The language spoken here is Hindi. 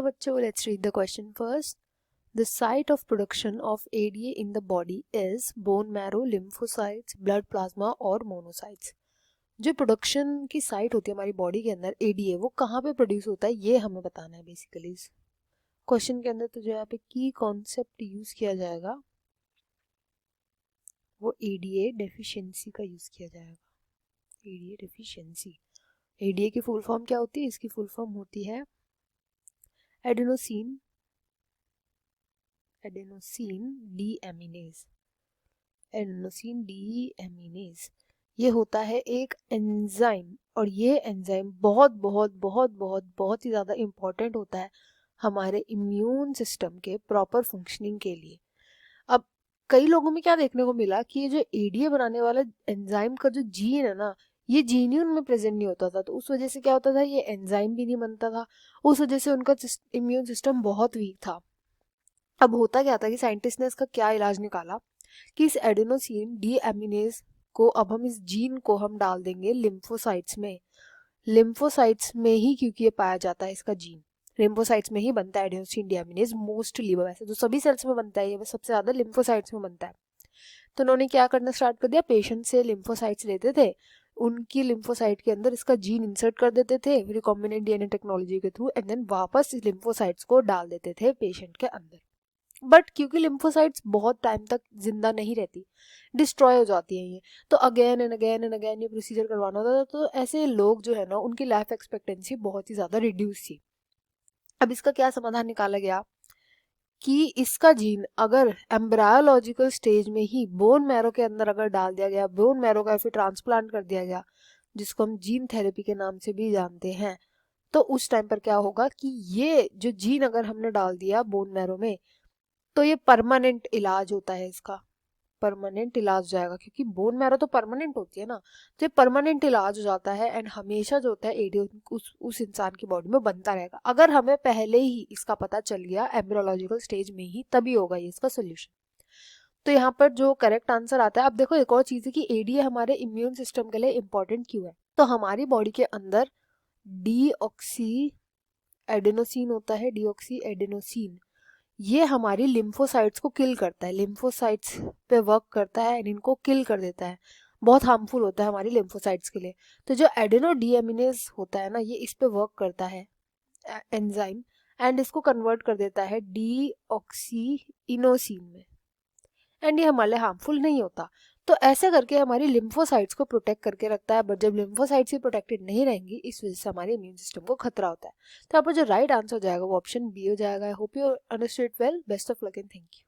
बच्चों, let's read the question first. The site of production of ADA in the body is bone marrow, lymphocytes, blood plasma और monocytes. जो प्रोडक्शन की साइट होती है हमारी बॉडी के अंदर ADA, वो कहाँ पे प्रोड्यूस होता है ये हमें बताना है बेसिकली इस क्वेश्चन के अंदर. तो जो यहाँ पे की कॉन्सेप्ट यूज किया जाएगा वो ADA डेफिशिएंसी का यूज किया जाएगा. ADA deficiency. ADA की फुल फॉर्म क्या होती है? इसकी फुल फॉर्म होती है एडेनोसिन डीएमिनेज. एडेनोसिन डीएमिनेज ये होता है एक एंजाइम, और ये एंजाइम बहुत बहुत बहुत बहुत बहुत ही ज़्यादा इम्पॉर्टेंट होता है हमारे इम्यून सिस्टम के प्रॉपर फंक्शनिंग के लिए. अब कई लोगों में क्या देखने को मिला कि ये जो एडीए बनाने वाला एंजाइम का जो जीन है ना, ये जीन ही उनमें प्रेजेंट नहीं होता था. तो उस वजह से क्या होता था, ये एंजाइम भी नहीं बनता था. उस वजह से उनका इम्यून सिस्टम बहुत वीक था. अब होता क्या था कि साइंटिस्ट ने इसका क्या इलाज निकाला कि इस एडेनोसिन डीएमिनेज को अब हम इस जीन को हम डाल देंगे लिम्फोसाइट्स में. लिम्फोसाइट्स में ही क्योंकि ये पाया जाता है इसका जीन, लिम्फोसाइट्स में ही बनता है एडेनोसिन डीएमिनेज मोस्टली. वैसे तो सभी सेल्स में बनता है ये, सबसे ज़्यादा लिम्फोसाइट्स में बनता है. तो उन्होंने क्या करना स्टार्ट कर दिया, पेशेंट से लिम्फोसाइट्स लेते थे, उनकी लिम्फोसाइट के अंदर इसका जीन इंसर्ट कर देते थे रिकॉम्बिनेंट डीएनए टेक्नोलॉजी के थ्रू, एंड देन वापस इस लिम्फोसाइट्स को डाल देते थे पेशेंट के अंदर. बट क्योंकि लिम्फोसाइट्स बहुत टाइम तक जिंदा नहीं रहती, डिस्ट्रॉय हो जाती हैं ये, तो again and again and again ये प्रोसीजर करवाना होता था. तो ऐसे लोग जो है ना, उनकी लाइफ एक्सपेक्टेंसी बहुत ही ज़्यादा रिड्यूस थी. अब इसका क्या समाधान निकाला गया कि इसका जीन अगर एम्ब्रायोलॉजिकल स्टेज में ही बोन मैरो के अंदर अगर डाल दिया गया, बोन मैरो का फिर ट्रांसप्लांट कर दिया गया, जिसको हम जीन थेरेपी के नाम से भी जानते हैं, तो उस टाइम पर क्या होगा कि ये जो जीन अगर हमने डाल दिया बोन मैरो में, तो ये परमानेंट इलाज होता है इसका. परमानेंट इलाज हो जाएगा, क्योंकि बोन मैरो तो परमानेंट होती है ना, तो ये परमानेंट इलाज हो जाता है. एंड हमेशा जो होता है एडीए उस इंसान की बॉडी में बनता रहेगा. अगर हमें पहले ही इसका पता चल गया एम्ब्रियोलॉजिकल स्टेज में ही, तभी होगा ये इसका सोल्यूशन. तो यहाँ पर जो करेक्ट आंसर आता है. अब देखो एक और चीज़ है कि एडीए हमारे इम्यून सिस्टम के लिए इम्पोर्टेंट क्यों है. तो हमारी बॉडी के अंदर डीऑक्सी एडेनोसिन होता है, डीऑक्सी एडेनोसिन. ये हमारी लिम्फोसाइट्स को किल करता है, लिम्फोसाइट्स पे वर्क करता है एंड इनको किल कर देता है. बहुत हार्मफुल होता है हमारी लिम्फोसाइट्स के लिए. तो जो एडेनो डीएमिनेज होता है ना, ये इस पे वर्क करता है एंजाइम, एंड इसको कन्वर्ट कर देता है डीऑक्सी इनोसिन में, एंड ये हमारे लिए हार्मफुल नहीं होता. तो ऐसे करके हमारी लिम्फोसाइट्स को प्रोटेक्ट करके रखता है. बट जब लिम्फोसाइट्स ही प्रोटेक्टेड नहीं रहेंगी, इस वजह से हमारे इम्यून सिस्टम को खतरा होता है. तो यहाँ पर जो राइट आंसर हो जाएगा वो ऑप्शन बी हो जाएगा. I hope you understood well. Best of luck and thank you.